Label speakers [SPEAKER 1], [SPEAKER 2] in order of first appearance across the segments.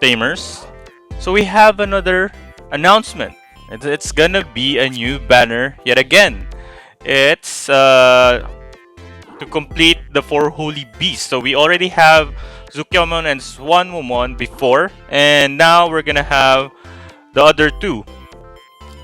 [SPEAKER 1] Tamers. So we have another announcement. It's gonna be a new banner yet again. It's to complete the 4 holy beasts. So we already have Zukyomon and Swanmomon before, and now we're gonna have the other 2.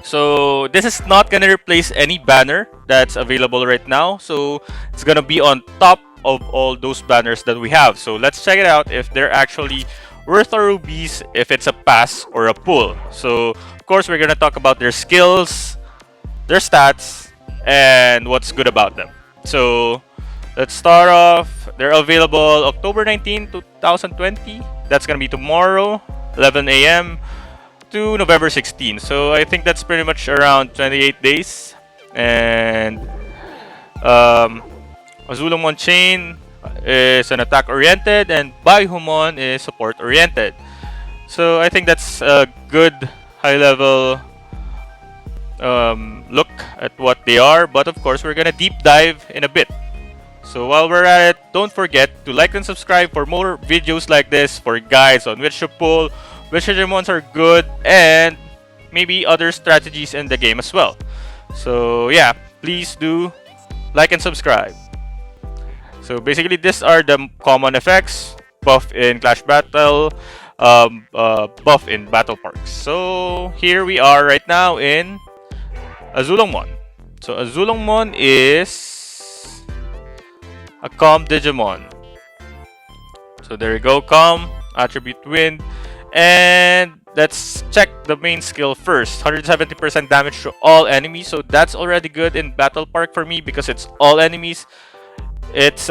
[SPEAKER 1] So this is not gonna replace any banner that's available right now. So it's gonna be on top of all those banners that we have. So let's check it out if they're actually worth our rubies, if it's a pass or a pull. So of course we're gonna talk about their skills, their stats, and what's good about them. So let's start off. They're available October 19, 2020. That's gonna be tomorrow, 11 a.m. to November 16. So I think that's pretty much around 28 days. And Azulongmon Chain is an attack-oriented, and Baihumon is support-oriented. So I think that's a good high-level look at what they are. But of course, we're gonna deep dive in a bit. So while we're at it, don't forget to like and subscribe for more videos like this, for guides on which to pull, which Digimons are good, and maybe other strategies in the game as well. So yeah, please do like and subscribe. So basically, these are the common effects: buff in Clash Battle, buff in Battle Parks. So here we are right now in Azulongmon. So Azulongmon is a calm Digimon. So there you go, calm, attribute wind. And let's check the main skill first. 170% damage to all enemies. So that's already good in Battle Park for me because it's all enemies. It's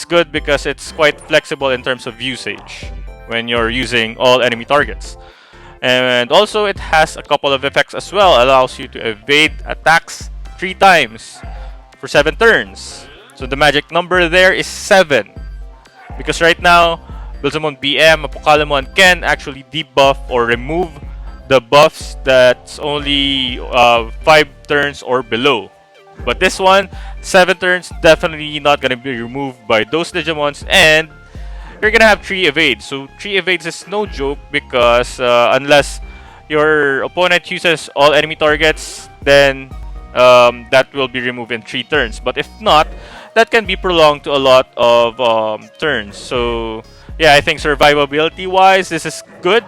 [SPEAKER 1] good because it's quite flexible in terms of usage when you're using all enemy targets. And also it has a couple of effects as well. Allows you to evade attacks 3 times for 7 turns. So the magic number there is 7. Because right now, Baihumon BM, Apocalypse can actually debuff or remove the buffs that's only 5 turns or below. But this one, 7 turns, definitely not gonna be removed by those Digimons, and you're gonna have 3 evades. So 3 evades is no joke because unless your opponent uses all enemy targets, then that will be removed in 3 turns. But if not, that can be prolonged to a lot of turns. So yeah, I think survivability wise, this is good.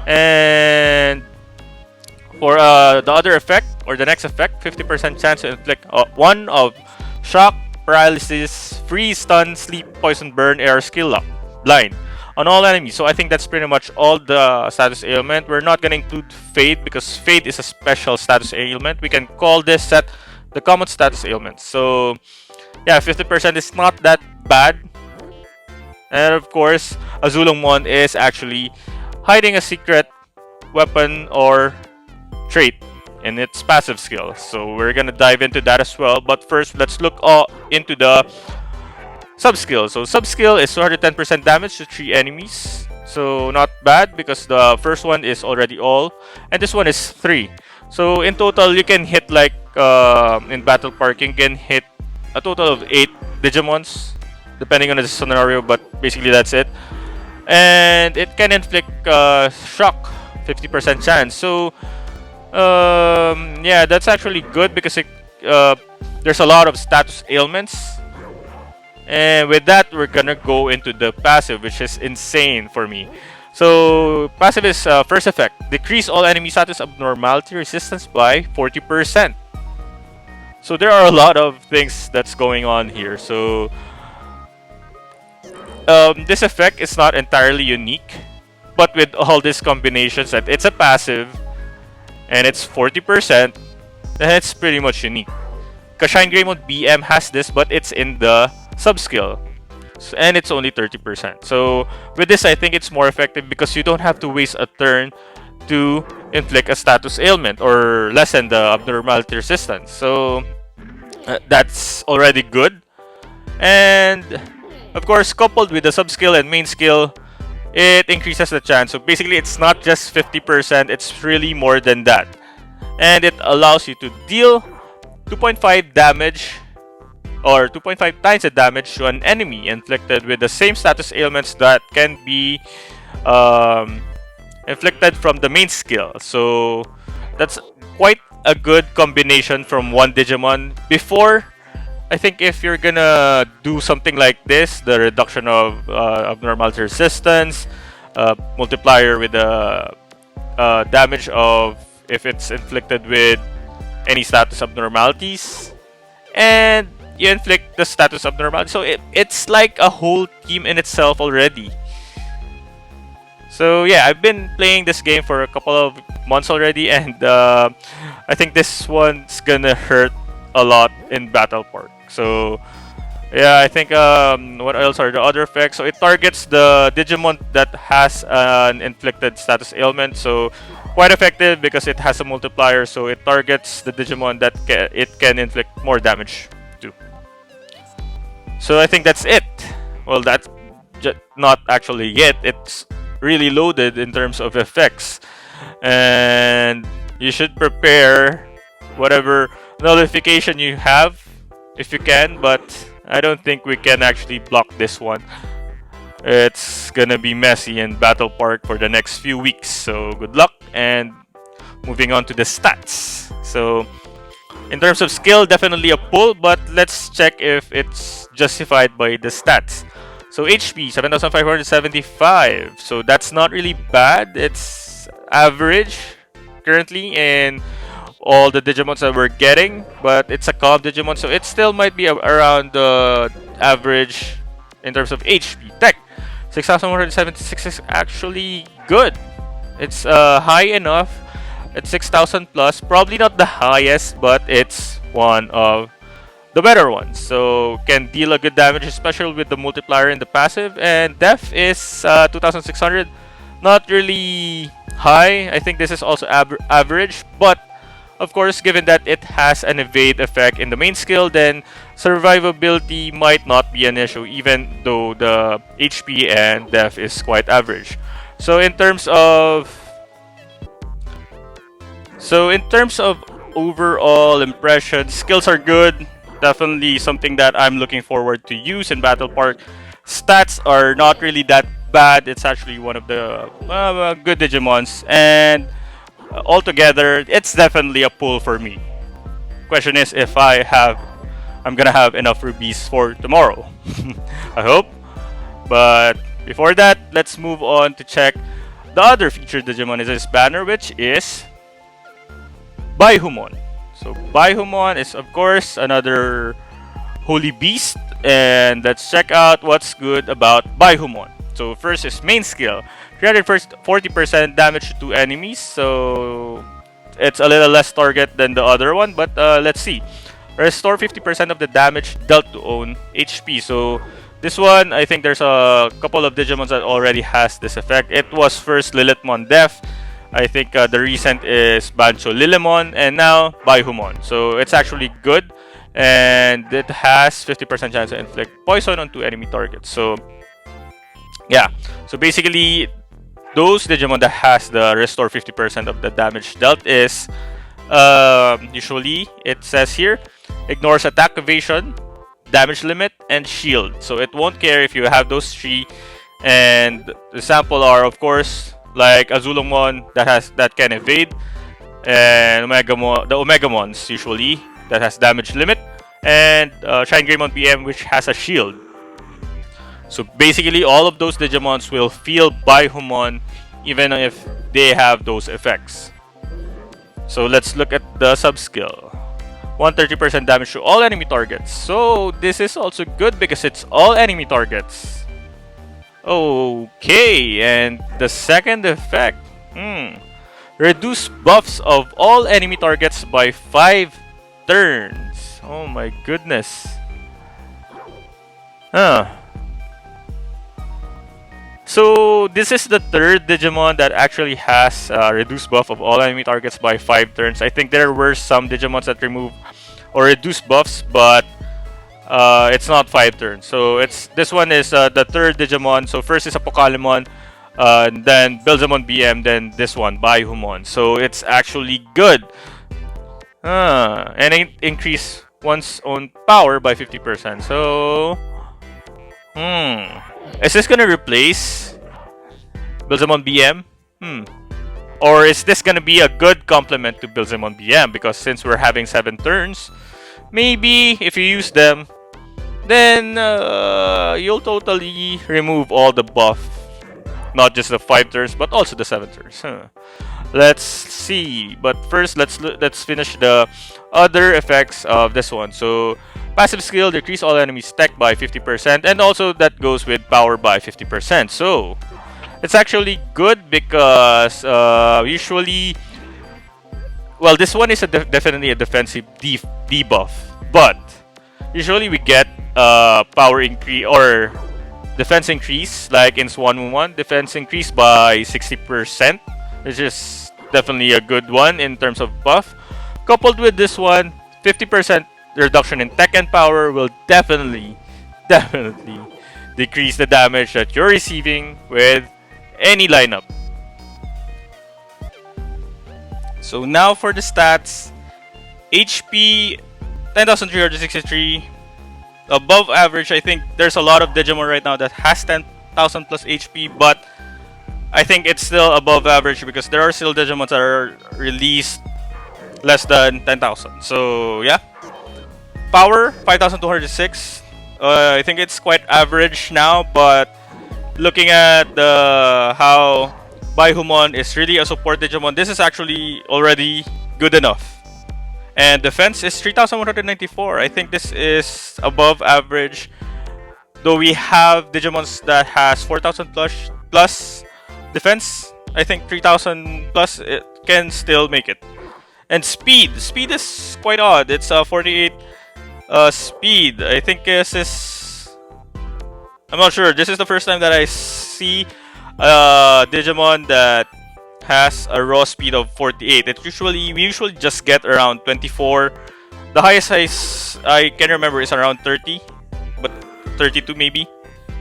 [SPEAKER 1] And for the other effect, or the next effect, 50% chance to inflict 1 of shock, paralysis, freeze, stun, sleep, poison, burn, air, skill lock, blind on all enemies. So I think that's pretty much all the status ailment. We're not gonna include fade because fade is a special status ailment. We can call this set the common status ailment. So yeah, 50% is not that bad. And of course, Azulongmon is actually hiding a secret weapon or trait in its passive skill. So we're gonna dive into that as well. But first, let's look into the sub-skill. So sub-skill is 210% damage to 3 enemies. So not bad because the first one is already all, and this one is 3. So in total, you can hit like in Battle Park, you can hit a total of 8 Digimons, depending on the scenario. But basically, that's it. And it can inflict shock, 50% chance. So yeah, that's actually good because there's a lot of status ailments. And with that, we're gonna go into the passive, which is insane for me. So passive is first effect: decrease all enemy status abnormality resistance by 40%. So there are a lot of things that's going on here. So this effect is not entirely unique, but with all these combinations, that it's a passive and it's 40%, then it's pretty much unique. Shine Greymon BM has this, but it's in the sub-skill, and it's only 30%. So with this, I think it's more effective because you don't have to waste a turn to inflict a status ailment or lessen the abnormality resistance. So that's already good. And of course, coupled with the sub-skill and main skill, it increases the chance. So basically, it's not just 50%, it's really more than that. And it allows you to deal 2.5 damage, or 2.5 times the damage to an enemy inflicted with the same status ailments that can be um, inflicted from the main skill. So that's quite a good combination from one Digimon. Before, I think if you're gonna do something like this, the reduction of abnormality resistance, multiplier with the damage of if it's inflicted with any status abnormalities, and you inflict the status abnormality. So it's like a whole team in itself already. So yeah, I've been playing this game for a couple of months already, and I think this one's gonna hurt a lot in Battle Park. So yeah, I think what else are the other effects? So it targets the Digimon that has an inflicted status ailment. So quite effective because it has a multiplier. So it targets the Digimon that it can inflict more damage to. So I think that's it. Well, that's not actually it. It's really loaded in terms of effects, and you should prepare whatever nullification you have if you can, but I don't think we can actually block this one. It's gonna be messy in Battle Park for the next few weeks, so good luck. And moving on to the stats. So in terms of skill, definitely a pull, but let's check if it's justified by the stats. So HP 7,575. So that's not really bad. It's average currently in all the Digimons that we're getting, but it's a calm Digimon, so it still might be around the average in terms of HP. Tech 6,176 is actually good. It's high enough. It's 6,000 plus. Probably not the highest, but it's one of the better ones. So can deal a good damage, especially with the multiplier in the passive. And def is 2,600. Not really high. I think this is also average, but of course, given that it has an evade effect in the main skill, then survivability might not be an issue, even though the HP and def is quite average. So in terms of overall impression, skills are good. Definitely something that I'm looking forward to use in Battle Park. Stats are not really that bad. It's actually one of the good Digimons, and altogether, it's definitely a pull for me. Question is if I'm gonna have enough rubies for tomorrow. I hope. But before that, let's move on to check the other featured Digimon in this banner, which is Baihumon. So Baihumon is of course another holy beast, and let's check out what's good about Baihumon. So first is main skill. 340% damage to enemies, so it's a little less target than the other one, but let's see. Restore 50% of the damage dealt to own HP. So this one, I think there's a couple of Digimons that already has this effect. It was first Lilithmon Def. I think the recent is Bancho Lilimon, and now Baihumon. So it's actually good, and it has 50% chance to inflict poison on 2 enemy targets. So yeah, so basically those Digimon that has the restore 50% of the damage dealt is usually it says here ignores attack, evasion, damage limit, and shield. So it won't care if you have those 3, and the sample are of course like Azulongmon that can evade, and the Omegamons usually that has damage limit, and Shine Greymon BM which has a shield. So basically all of those Digimons will feel Baihumon even if they have those effects. So let's look at the sub-skill. 130% damage to all enemy targets. So this is also good because it's all enemy targets. Okay, and the second effect. Reduce buffs of all enemy targets by 5 turns. Oh my goodness. So this is the third Digimon that actually has reduced buff of all enemy targets by 5 turns. I think there were some Digimons that remove or reduce buffs, but it's not 5 turns. So this one is the third Digimon. So first is Apocalypse, then Belzamon BM, then this one, Baihumon. So it's actually good. And it increase one's own power by 50%. So is this gonna replace Billzemon BM? Or is this gonna be a good complement to Billzemon BM? Because since we're having 7 turns, maybe if you use them, then you'll totally remove all the buff. Not just the 5 turns, but also the 7 turns. Let's see. But first, let's finish the other effects of this one. So, passive skill, decrease all enemies' tech by 50%, and also that goes with power by 50%. So, it's actually good because usually, well, this one is definitely a defensive debuff, but usually we get power increase or defense increase, like in Swan defense increase by 60%, which is definitely a good one in terms of buff. Coupled with this one, 50% reduction in tech and power will definitely decrease the damage that you're receiving with any lineup. So now for the stats, HP 10,363. Above average. I think there's a lot of Digimon right now that has 10,000 plus HP, but I think it's still above average because there are still Digimon that are released less than 10,000. So yeah, power 5,206. I think it's quite average now, but looking at how Baihumon is really a support Digimon, this is actually already good enough. And defense is 3,194. I think this is above average. Though we have Digimons that has 4,000 plus defense, I think 3,000 plus it can still make it. And speed. Speed is quite odd. It's 48 speed. I think this is... I'm not sure. This is the first time that I see Digimon that has a raw speed of 48. We usually just get around 24. The highest I can remember is around 30, but 32 maybe.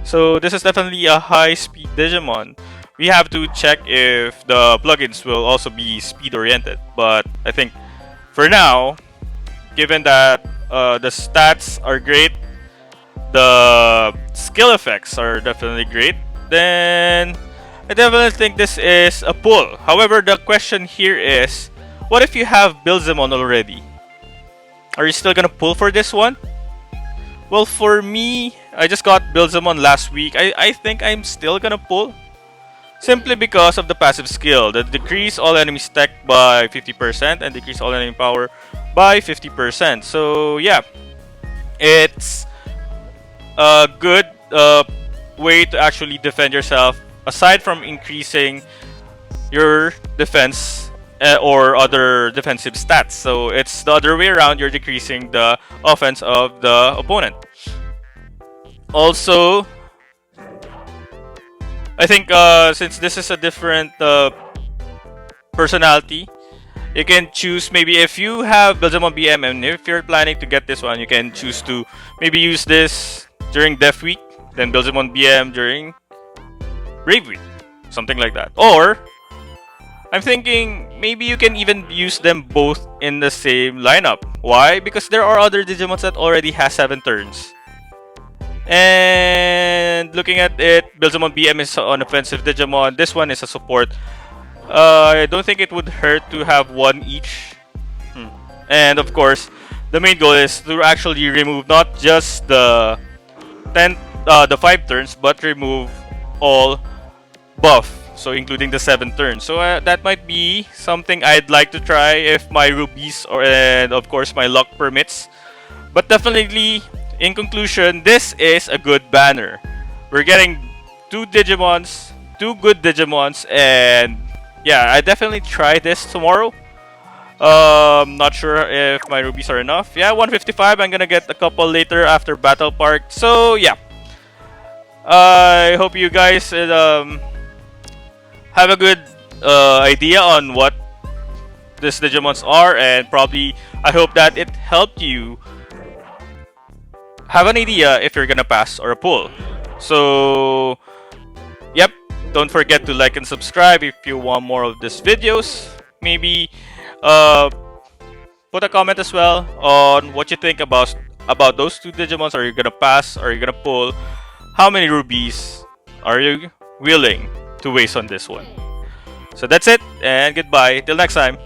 [SPEAKER 1] So this is definitely a high speed Digimon. We have to check if the plugins will also be speed oriented, but I think for now, given that the stats are great, the skill effects are definitely great, then I definitely think this is a pull. However, the question here is, what if you have Billzemon already? Are you still gonna pull for this one? Well, for me, I just got Billzemon last week. I think I'm still gonna pull. Simply because of the passive skill. That decrease all enemies' tech by 50% and decrease all enemy power by 50%. So yeah, it's a good way to actually defend yourself aside from increasing your defense or other defensive stats. So it's the other way around, you're decreasing the offense of the opponent. Also, I think since this is a different personality, you can choose maybe if you have Billzemon BM and if you're planning to get this one, you can choose to maybe use this during Death Week, then Billzemon BM during Brave Week, something like that. Or I'm thinking maybe you can even use them both in the same lineup. Why? Because there are other Digimons that already has 7 turns. And looking at it, Billzemon BM is an offensive Digimon. This one is a support. I don't think it would hurt to have one each. And of course, the main goal is to actually remove not just the 5 turns, but remove all buff, so including the 7 turns. So that might be something I'd like to try if my rubies and of course my luck permits. But definitely, in conclusion, this is a good banner. We're getting 2 good Digimons, and yeah, I definitely try this tomorrow. Not sure if my rubies are enough. Yeah, 155. I'm gonna get a couple later after Battle Park. So yeah, I hope you guys have a good idea on what these Digimons are, and probably I hope that it helped you have an idea if you're gonna pass or pull. So yep, don't forget to like and subscribe if you want more of these videos. Maybe put a comment as well on what you think about those 2 Digimons. Are you gonna pass? Are you gonna pull? How many rubies are you willing to waste on this one. So that's it, and goodbye. Till next time.